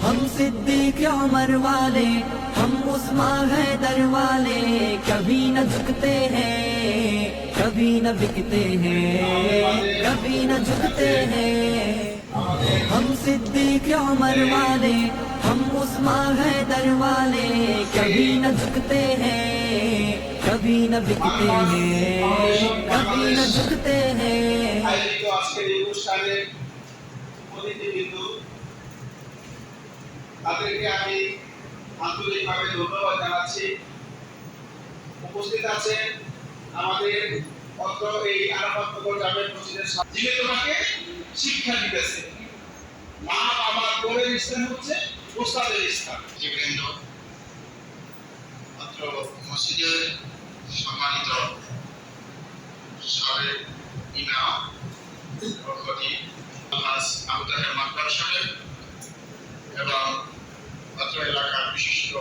हम सिद्दीक उमर वाले, हम उस्मान हैदर वाले, कभी न झुकते हैं, कभी न बिकते हैं, कभी न झुकते हैं। हम सिद्दीक उमर वाले, हम उस्मान हैदर वाले, कभी न झुकते हैं, कभी न बिकते हैं, कभी न झुकते हैं। আজকের এই অনুষ্ঠানে অতিথিবৃন্দ তাদেরকে আমি আন্তরিকভাবে ধন্যবাদ জানাচ্ছি। উপস্থিত আছেন আমাদের অত্র এই আরাফাতনগর জামে মসজিদের যিনি তোমাকে শিক্ষা দিতেছে। মা বাবার কোলের স্থান হচ্ছে ওস্তাদের স্থান। বৃন্দ, অত্র মসজিদের সম্মানিত সাবেক ইমাম ও খতিব আলহাজ আবু তাহের মাকবার সাহেব এবং অত্র এলাকার বিশিষ্ট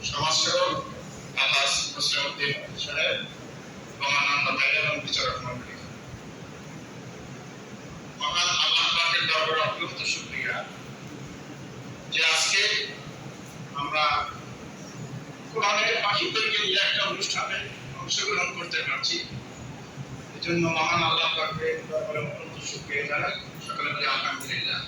সমাজসেবক আলহাজ মুসলিমউদ্দিন সাহেব এবং অন্যান্য ভাইয়ের এবং বিচারক মণ্ডলী, মহান আল্লাহ পাকের দরবারে অত্যন্ত শুকরিয়া যে আজকে আমরা কোরআনের পাখিদেরকে নিয়ে একটা অনুষ্ঠানে অংশগ্রহণ করতে পারছি। এই জন্য মহান আল্লাহ পাকের দরবারে অত্যন্ত শুকরিয়া জানাই। সকলে বলি আলহামদুলিল্লাহ।